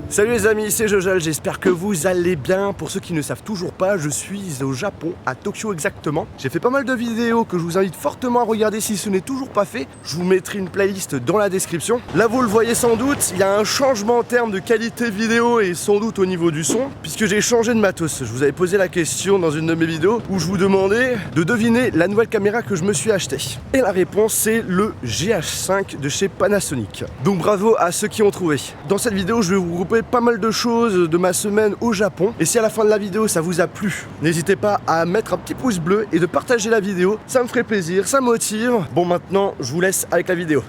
Salut les amis, c'est Jojal, j'espère que vous allez bien. Pour ceux qui ne savent toujours pas, je suis au Japon, à Tokyo exactement. J'ai fait pas mal de vidéos que je vous invite fortement à regarder si ce n'est toujours pas fait. Je vous mettrai une playlist dans la description. Là vous le voyez sans doute, il y a un changement en termes de qualité vidéo et sans doute au niveau du son, puisque j'ai changé de matos. Je vous avais posé la question dans une de mes vidéos où je vous demandais de deviner la nouvelle caméra que je me suis achetée. Et la réponse c'est le GH5 de chez Panasonic. Donc bravo à ceux qui ont trouvé. Dans cette vidéo je vais vous regrouper pas mal de choses de ma semaine au Japon, et si à la fin de la vidéo ça vous a plu, n'hésitez pas à mettre un petit pouce bleu et de partager la vidéo, ça me ferait plaisir, ça motive. Bon, maintenant je vous laisse avec la vidéo.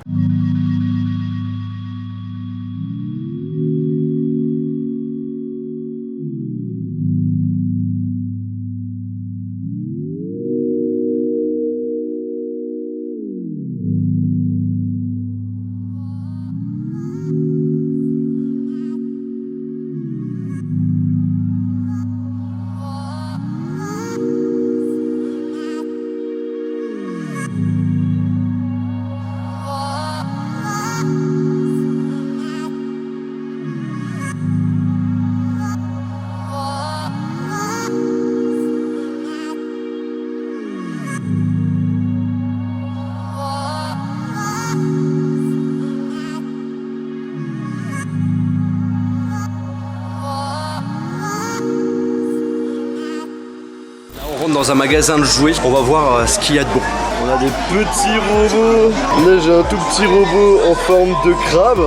Dans un magasin de jouets, on va voir ce qu'il y a de bon. On a des petits robots. Là j'ai un tout petit robot en forme de crabe.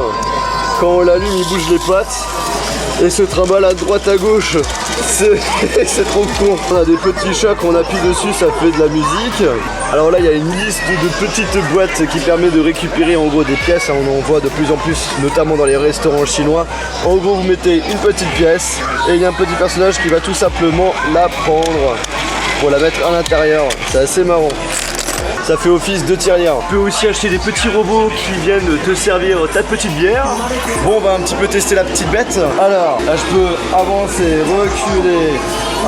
Quand on l'allume il bouge les pattes et se trimballe à droite à gauche. C'est trop con. On a des petits chats, qu'on appuie dessus ça fait de la musique. Alors là il y a une liste de petites boîtes qui permet de récupérer en gros des pièces. On en voit de plus en plus, notamment dans les restaurants chinois. En gros vous mettez une petite pièce et il y a un petit personnage qui va tout simplement la prendre pour la mettre à l'intérieur. C'est assez marrant. Ça fait office de tirelire. Tu peux aussi acheter des petits robots qui viennent te servir ta petite bière. Bon, on va un petit peu tester la petite bête. Alors, là je peux avancer, reculer,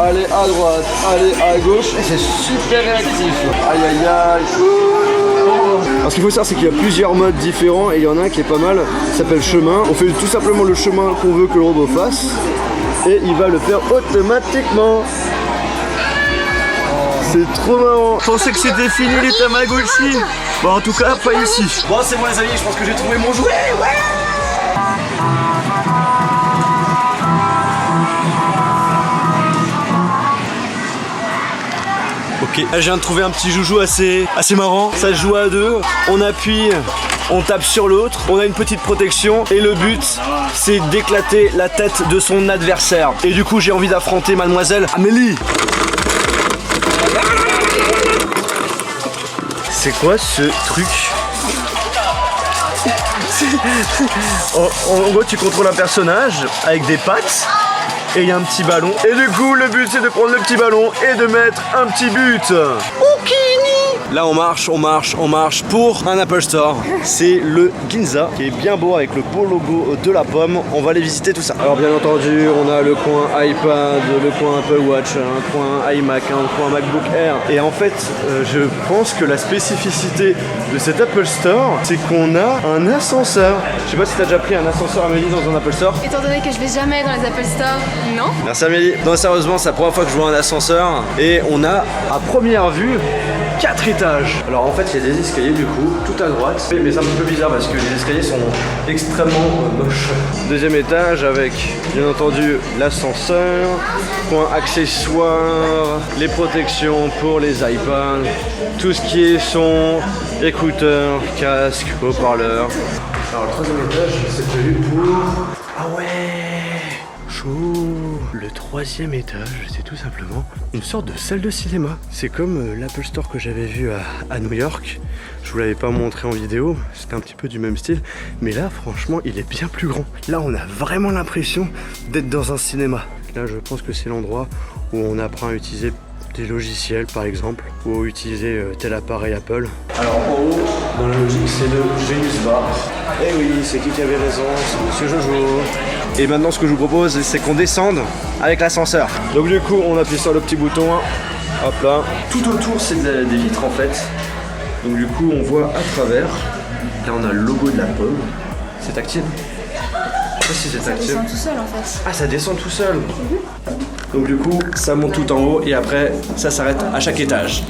aller à droite, aller à gauche. Et c'est super réactif. Aïe aïe aïe. Alors ce qu'il faut savoir c'est qu'il y a plusieurs modes différents et il y en a un qui est pas mal, ça s'appelle chemin. On fait tout simplement le chemin qu'on veut que le robot fasse et il va le faire automatiquement. C'est trop marrant. Je pensais que c'était fini les Tamagotchi. Bon en tout cas pas ici. Bon c'est bon les amis, je pense que j'ai trouvé mon jouet. Ouais. Ok, là, je viens de trouver un petit joujou assez marrant. Ça se joue à deux, on appuie, on tape sur l'autre, on a une petite protection et le but c'est d'éclater la tête de son adversaire. Et du coup j'ai envie d'affronter mademoiselle Amélie. C'est quoi ce truc? En gros tu contrôles un personnage avec des pattes et il y a un petit ballon. Et du coup le but c'est de prendre le petit ballon et de mettre un petit but. Là on marche pour un Apple Store. C'est le Ginza qui est bien beau avec le beau logo de la pomme. On va aller visiter tout ça. Alors bien entendu on a le coin iPad, le coin Apple Watch, un coin iMac, un coin MacBook Air. Et en fait je pense que la spécificité de cet Apple Store c'est qu'on a un ascenseur. Je sais pas si t'as déjà pris un ascenseur Amélie dans un Apple Store. Étant donné que je vais jamais dans les Apple Store, non. Merci Amélie. Non sérieusement c'est la première fois que je vois un ascenseur. Et on a à première vue 4 étages. Alors en fait il y a des escaliers du coup tout à droite, mais c'est un petit peu bizarre parce que les escaliers sont extrêmement moches. Deuxième étage avec bien entendu l'ascenseur, coin accessoires, les protections pour les iPads, tout ce qui est son, écouteurs, casque, haut-parleur. Alors le troisième étage c'est prévu pour... Ah ouais, chaud. Le troisième étage, c'est tout simplement une sorte de salle de cinéma. C'est comme l'Apple Store que j'avais vu à New York. Je vous l'avais pas montré en vidéo, c'était un petit peu du même style. Mais là, franchement, il est bien plus grand. Là, on a vraiment l'impression d'être dans un cinéma. Là, je pense que c'est l'endroit où on apprend à utiliser des logiciels, par exemple, ou à utiliser tel appareil Apple. Alors, en haut, dans la logique, c'est le Genius Bar. Eh oui, c'est qui avait raison, c'est Monsieur Jojo. Et maintenant ce que je vous propose c'est qu'on descende avec l'ascenseur. Donc du coup on appuie sur le petit bouton, hop là. Tout autour c'est des vitres en fait. Donc du coup on voit à travers. Là on a le logo de la pomme. C'est tactile. sais pas si c'est Ça tactile. descend tout seul en fait. Ah, ça descend tout seul. Donc du coup, ça monte tout en haut et après, ça s'arrête à chaque étage.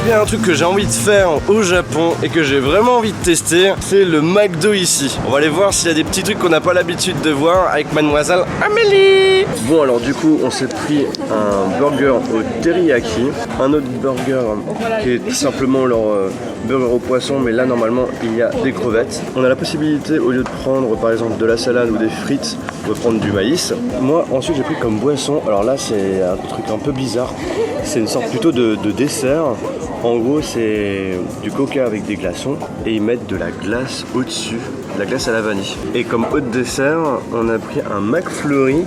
Il y a un truc que j'ai envie de faire au Japon et que j'ai vraiment envie de tester, c'est le McDo ici. On va aller voir s'il y a des petits trucs qu'on n'a pas l'habitude de voir avec mademoiselle Amélie. Bon alors du coup on s'est pris un burger au teriyaki, un autre burger qui est tout simplement leur burger au poisson, mais là normalement il y a des crevettes. On a la possibilité, au lieu de prendre par exemple de la salade ou des frites, de prendre du maïs. Moi ensuite j'ai pris comme boisson, alors là c'est un truc un peu bizarre, c'est une sorte plutôt de dessert. En gros, c'est du coca avec des glaçons et ils mettent de la glace au-dessus, de la glace à la vanille. Et comme haut de dessert, on a pris un McFlurry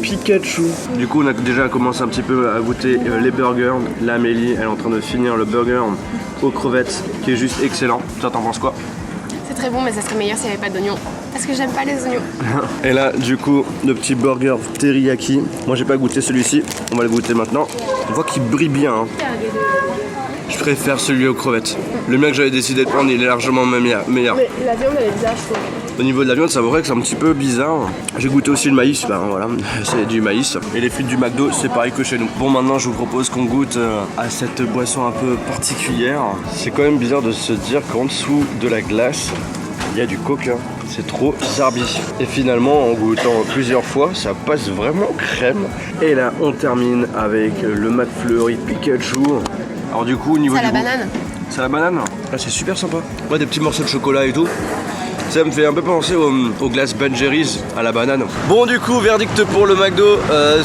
Pikachu. Du coup, on a déjà commencé un petit peu à goûter les burgers. Là, Amélie, elle est en train de finir le burger aux crevettes qui est juste excellent. Toi, t'en penses quoi? C'est très bon, mais ça serait meilleur s'il n'y avait pas d'oignons. Parce que j'aime pas les oignons. Et là, du coup, le petit burger teriyaki. Moi, j'ai pas goûté celui-ci. On va le goûter maintenant. On voit qu'il brille bien. Hein. Je préfère celui aux crevettes. Le mien que j'avais décidé de prendre, il est largement meilleur. Mais la viande, elle est bizarre, je trouve. Au niveau de la viande, c'est vrai que c'est un petit peu bizarre. J'ai goûté aussi le maïs, ben voilà, c'est du maïs. Et les frites du McDo, c'est pareil que chez nous. Bon, maintenant, je vous propose qu'on goûte à cette boisson un peu particulière. C'est quand même bizarre de se dire qu'en dessous de la glace, il y a du coca. C'est trop zarbi. Et finalement, en goûtant plusieurs fois, ça passe vraiment crème. Et là, on termine avec le McFlurry Pikachu. Alors du coup, au niveau c'est à du la goût, banane. c'est à la banane. Ah, c'est super sympa. Ouais, des petits morceaux de chocolat et tout. Ça me fait un peu penser aux glaces Ben Jerry's à la banane. Bon, du coup, verdict pour le McDo.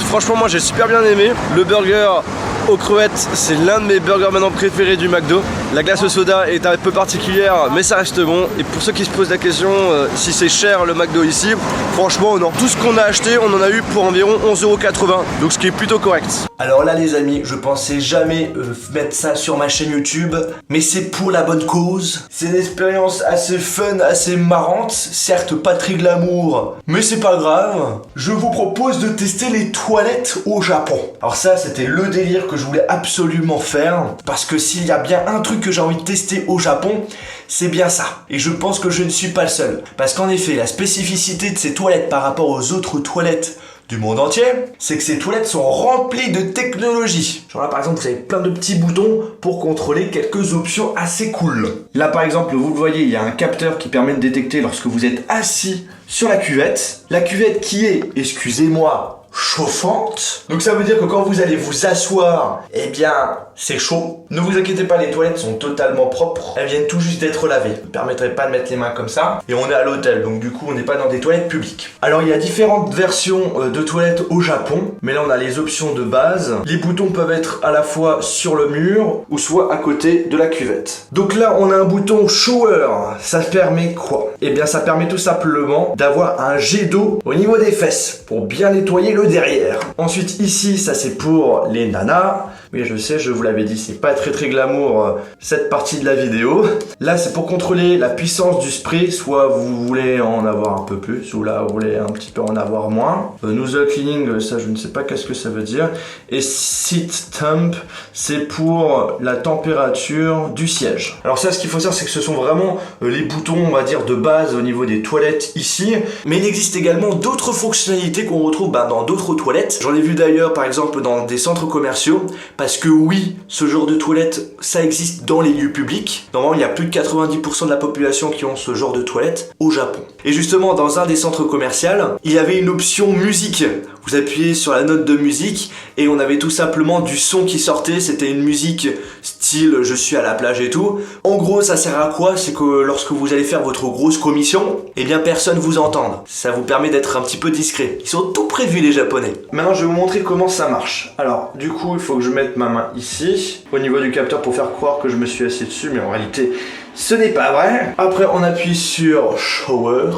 Franchement, moi j'ai super bien aimé. Le burger aux crevettes, c'est l'un de mes burgers maintenant préférés du McDo. La glace au soda est un peu particulière, mais ça reste bon. Et pour ceux qui se posent la question si c'est cher le McDo ici, franchement, non. Tout ce qu'on a acheté, on en a eu pour environ 11,80 €. Donc ce qui est plutôt correct. Alors là les amis, je pensais jamais mettre ça sur ma chaîne YouTube, mais c'est pour la bonne cause. C'est une expérience assez fun, assez marrante, certes pas très glamour, mais c'est pas grave. Je vous propose de tester les toilettes au Japon. Alors ça c'était le délire que je voulais absolument faire, parce que s'il y a bien un truc que j'ai envie de tester au Japon, c'est bien ça. Et je pense que je ne suis pas le seul. Parce qu'en effet, la spécificité de ces toilettes par rapport aux autres toilettes du monde entier, c'est que ces toilettes sont remplies de technologie. Genre là par exemple vous avez plein de petits boutons pour contrôler quelques options assez cool. Là par exemple vous le voyez, il y a un capteur qui permet de détecter lorsque vous êtes assis sur la cuvette. La cuvette qui est, excusez-moi, chauffante. Donc ça veut dire que quand vous allez vous asseoir, eh bien c'est chaud. Ne vous inquiétez pas, les toilettes sont totalement propres. Elles viennent tout juste d'être lavées. Vous ne permettrez pas de mettre les mains comme ça. Et on est à l'hôtel, donc du coup on n'est pas dans des toilettes publiques. Alors il y a différentes versions de toilettes au Japon. Mais là on a les options de base. Les boutons peuvent être à la fois sur le mur ou soit à côté de la cuvette. Donc là on a un bouton shower. Ça permet quoi? Eh bien ça permet tout simplement d'avoir un jet d'eau au niveau des fesses pour bien nettoyer le derrière. Ensuite ici ça c'est pour les nanas. Oui je sais, je vous l'avais dit, c'est pas très glamour cette partie de la vidéo. Là c'est pour contrôler la puissance du spray, soit vous voulez en avoir un peu plus ou là vous voulez un petit peu en avoir moins. Nozzle cleaning, ça je ne sais pas qu'est-ce que ça veut dire. Et seat temp, c'est pour la température du siège. Alors ça ce qu'il faut savoir c'est que ce sont vraiment les boutons on va dire de base au niveau des toilettes ici. Mais il existe également d'autres fonctionnalités qu'on retrouve dans d'autres toilettes. J'en ai vu d'ailleurs par exemple dans des centres commerciaux. Parce que oui, ce genre de toilette, ça existe dans les lieux publics. Normalement, il y a plus de 90% de la population qui ont ce genre de toilette au Japon. Et justement, dans un des centres commerciaux, il y avait une option musique. Vous appuyez sur la note de musique et on avait tout simplement du son qui sortait. C'était une musique style je suis à la plage et tout. En gros, ça sert à quoi? C'est que lorsque vous allez faire votre grosse commission, eh bien personne vous entende. Ça vous permet d'être un petit peu discret. Ils sont tout prévus les Japonais. Maintenant, je vais vous montrer comment ça marche. Alors, du coup, il faut que je mette mettre ma main ici, au niveau du capteur pour faire croire que je me suis assis dessus, mais en réalité, ce n'est pas vrai. Après, on appuie sur Shower.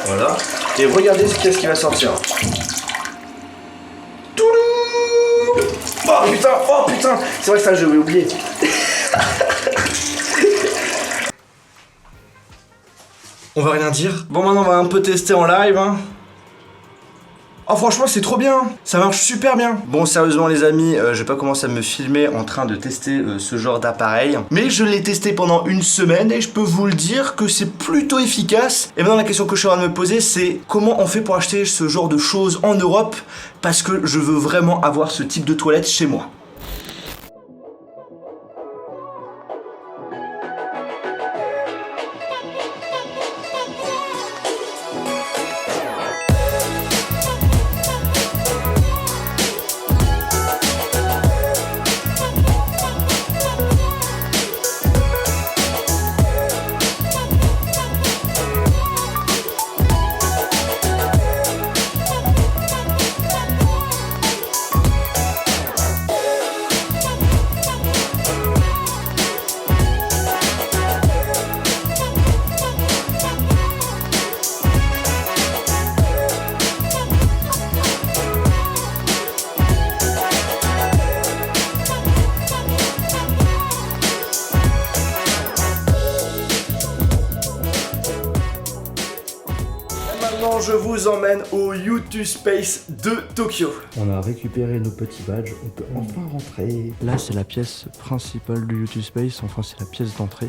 Voilà. Et regardez qu'est-ce qui va sortir. Toulou! Oh putain, c'est vrai que ça, j'avais oublié. On va rien dire. Bon, maintenant, on va un peu tester en live, hein. Oh franchement c'est trop bien, ça marche super bien. Bon sérieusement les amis, je vais pas commencer à me filmer en train de tester ce genre d'appareil. Mais je l'ai testé pendant une semaine et je peux vous le dire que c'est plutôt efficace. Et maintenant la question que je suis en train de me poser c'est comment on fait pour acheter ce genre de choses en Europe, parce que je veux vraiment avoir ce type de toilette chez moi. Maintenant, je vous emmène au YouTube Space de Tokyo. On a récupéré nos petits badges, on peut enfin rentrer. Là, c'est la pièce principale du YouTube Space, enfin, c'est la pièce d'entrée.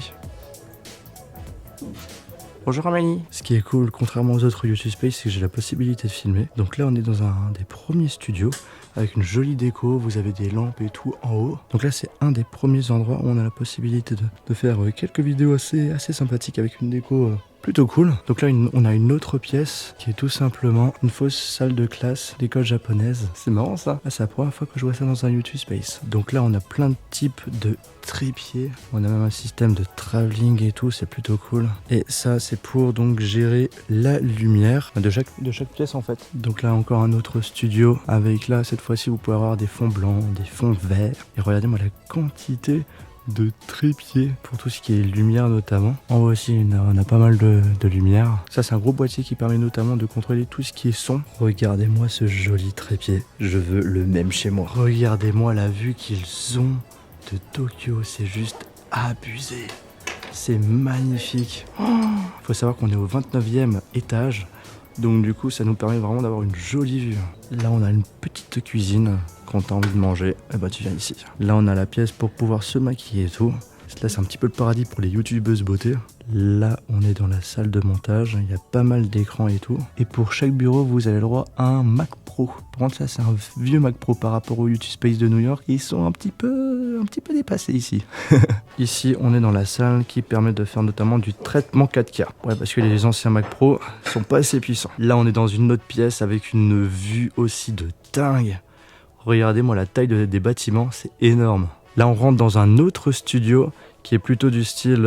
Bonjour Amélie. Ce qui est cool, contrairement aux autres YouTube Space, c'est que j'ai la possibilité de filmer. Donc là, on est dans un des premiers studios avec une jolie déco. Vous avez des lampes et tout en haut. Donc là, c'est un des premiers endroits où on a la possibilité de faire quelques vidéos assez sympathiques avec une déco plutôt cool. Donc là, on a une autre pièce qui est tout simplement une fausse salle de classe d'école japonaise. C'est marrant ça. Ah, c'est la première fois que je vois ça dans un YouTube Space. Donc là, on a plein de types de trépieds. On a même un système de travelling et tout. C'est plutôt cool. Et ça, c'est pour donc gérer la lumière de chaque pièce en fait. Donc là, encore un autre studio avec là, cette fois-ci, vous pouvez avoir des fonds blancs, des fonds verts. Et regardez-moi la quantité de trépieds pour tout ce qui est lumière notamment. En haut aussi on a pas mal de lumière. Ça c'est un gros boîtier qui permet notamment de contrôler tout ce qui est son. Regardez-moi ce joli trépied, je veux le même chez moi. Regardez-moi la vue qu'ils ont de Tokyo, c'est juste abusé. C'est magnifique. Faut savoir qu'on est au 29e étage. Donc du coup ça nous permet vraiment d'avoir une jolie vue. Là on a une petite cuisine. Quand t'as envie de manger, eh ben tu viens ici. Là on a la pièce pour pouvoir se maquiller et tout. Là c'est un petit peu le paradis pour les youtubeuses beauté. Là on est dans la salle de montage, il y a pas mal d'écrans et tout. Et pour chaque bureau vous avez le droit à un Mac Pro. Par contre ça c'est un vieux Mac Pro par rapport au YouTube Space de New York. Ils sont un petit peu dépassés ici. Ici on est dans la salle qui permet de faire notamment du traitement 4K. Ouais parce que les anciens Mac Pro sont pas assez puissants. Là on est dans une autre pièce avec une vue aussi de dingue. Regardez-moi la taille des bâtiments, c'est énorme. Là, on rentre dans un autre studio qui est plutôt du style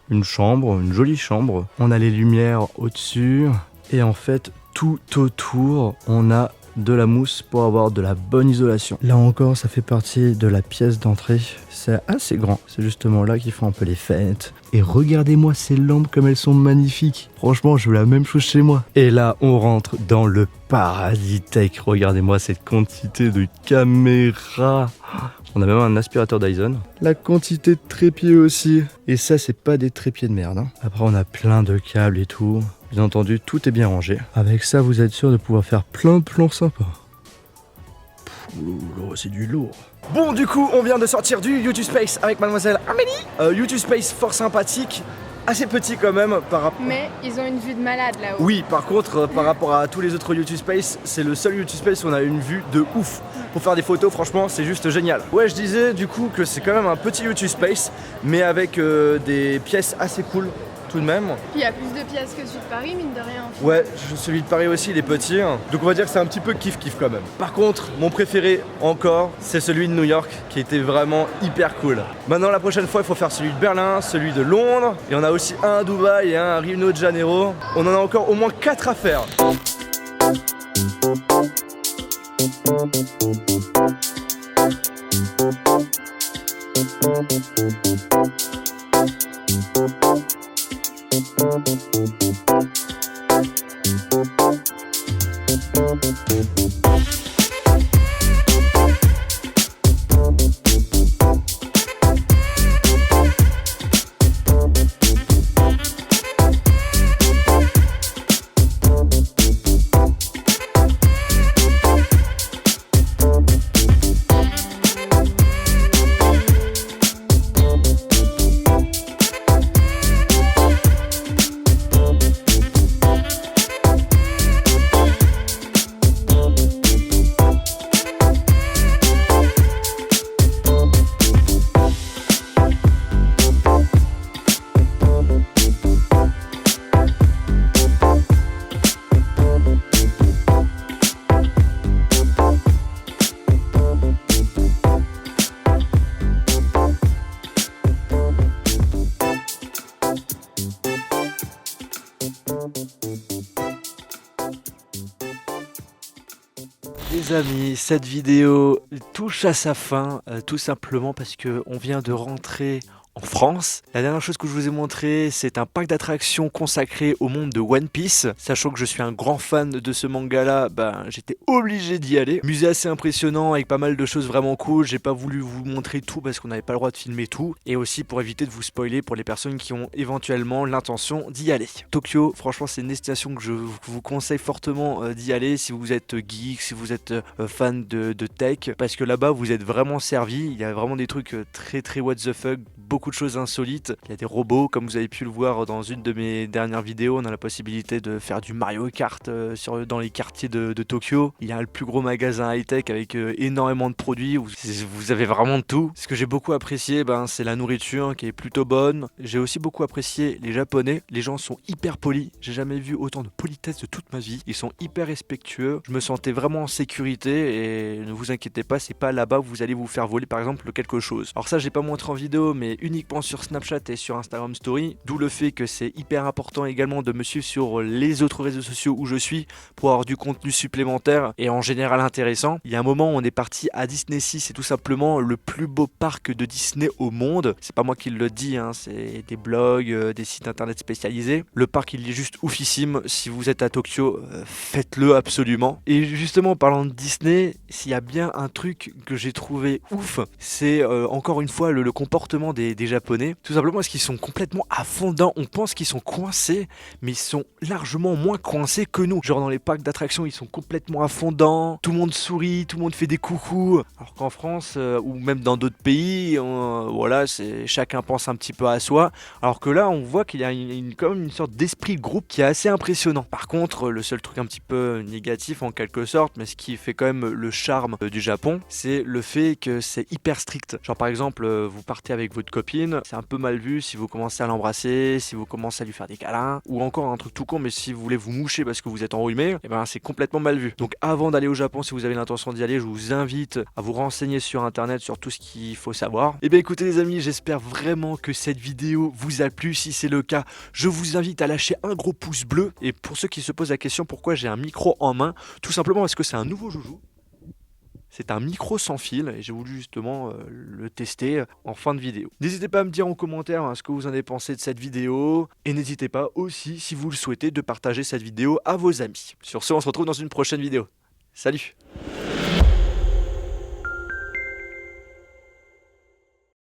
une chambre, une jolie chambre. On a les lumières au-dessus et en fait, tout autour, on a de la mousse pour avoir de la bonne isolation. Là encore, ça fait partie de la pièce d'entrée. C'est assez grand. C'est justement là qu'ils font un peu les fêtes. Et regardez-moi ces lampes comme elles sont magnifiques. Franchement, je veux la même chose chez moi. Et là, on rentre dans le paradis tech. Regardez-moi cette quantité de caméras. On a même un aspirateur Dyson. La quantité de trépieds aussi. Et ça, c'est pas des trépieds de merde. Après, on a plein de câbles et tout. Bien entendu, tout est bien rangé. Avec ça, vous êtes sûr de pouvoir faire plein de plans sympas. C'est du lourd. Bon, du coup, on vient de sortir du YouTube Space avec mademoiselle Amélie. YouTube Space fort sympathique. Assez petit quand même par rapport... Mais ils ont une vue de malade là-haut. Oui, par contre, par rapport à tous les autres YouTube Space, c'est le seul YouTube Space où on a une vue de ouf. Pour faire des photos, franchement, c'est juste génial. Ouais, je disais du coup que c'est quand même un petit YouTube Space, mais avec des pièces assez cool tout de même. Puis il y a plus de pièces que celui de Paris, mine de rien. Ouais, celui de Paris aussi, il est petit. Donc on va dire que c'est un petit peu kiff-kiff quand même. Par contre, mon préféré encore, c'est celui de New York, qui était vraiment hyper cool. Maintenant, la prochaine fois, il faut faire celui de Berlin, celui de Londres. Et on a aussi un à Dubaï et un à Rio de Janeiro. On en a encore au moins 4 à faire. Les amis, cette vidéo touche à sa fin, tout simplement parce que on vient de rentrer en France. La dernière chose que je vous ai montré, c'est un parc d'attractions consacré au monde de One Piece. Sachant que je suis un grand fan de ce manga-là, j'étais obligé d'y aller. Musée assez impressionnant avec pas mal de choses vraiment cool. J'ai pas voulu vous montrer tout parce qu'on n'avait pas le droit de filmer tout. Et aussi pour éviter de vous spoiler pour les personnes qui ont éventuellement l'intention d'y aller. Tokyo, franchement, c'est une destination que je vous conseille fortement d'y aller si vous êtes geek, si vous êtes fan de tech. Parce que là-bas, vous êtes vraiment servi. Il y a vraiment des trucs très what the fuck, beaucoup de choses insolites. Il y a des robots, comme vous avez pu le voir dans une de mes dernières vidéos. On a la possibilité de faire du Mario Kart dans les quartiers de Tokyo. Il y a le plus gros magasin high-tech avec énormément de produits. Vous avez vraiment de tout. Ce que j'ai beaucoup apprécié, c'est la nourriture qui est plutôt bonne. J'ai aussi beaucoup apprécié les Japonais. Les gens sont hyper polis. J'ai jamais vu autant de politesse de toute ma vie. Ils sont hyper respectueux. Je me sentais vraiment en sécurité et ne vous inquiétez pas, c'est pas là-bas que vous allez vous faire voler par exemple quelque chose. Alors ça, j'ai pas montré en vidéo, mais uniquement sur Snapchat et sur Instagram Story, d'où le fait que c'est hyper important également de me suivre sur les autres réseaux sociaux où je suis pour avoir du contenu supplémentaire et en général intéressant. Il y a un moment où on est parti à Disney Sea, c'est tout simplement le plus beau parc de Disney au monde. C'est pas moi qui le dis, c'est des blogs, des sites internet spécialisés. Le parc il est juste oufissime. Si vous êtes à Tokyo, faites-le absolument. Et justement, en parlant de Disney, s'il y a bien un truc que j'ai trouvé ouf, c'est encore une fois le comportement des Japonais. Tout simplement parce qu'ils sont complètement à fond dedans. On pense qu'ils sont coincés, mais ils sont largement moins coincés que nous. Genre dans les parcs d'attractions, ils sont complètement à fond dedans. Tout le monde sourit, tout le monde fait des coucous. Alors qu'en France, ou même dans d'autres pays, voilà, chacun pense un petit peu à soi. Alors que là, on voit qu'il y a quand même une sorte d'esprit de groupe qui est assez impressionnant. Par contre, le seul truc un petit peu négatif en quelque sorte, mais ce qui fait quand même le charme du Japon, c'est le fait que c'est hyper strict. Genre par exemple, vous partez avec votre copine, c'est un peu mal vu si vous commencez à l'embrasser, si vous commencez à lui faire des câlins, ou encore un truc tout con, mais si vous voulez vous moucher parce que vous êtes enrhumé, c'est complètement mal vu. Donc avant d'aller au Japon, si vous avez l'intention d'y aller, je vous invite à vous renseigner sur internet sur tout ce qu'il faut savoir. Et bien écoutez les amis, j'espère vraiment que cette vidéo vous a plu. Si c'est le cas, je vous invite à lâcher un gros pouce bleu. Et pour ceux qui se posent la question pourquoi j'ai un micro en main, tout simplement parce que c'est un nouveau joujou. C'est un micro sans fil et j'ai voulu justement le tester en fin de vidéo. N'hésitez pas à me dire en commentaire ce que vous en avez pensé de cette vidéo. Et n'hésitez pas aussi, si vous le souhaitez, de partager cette vidéo à vos amis. Sur ce, on se retrouve dans une prochaine vidéo. Salut!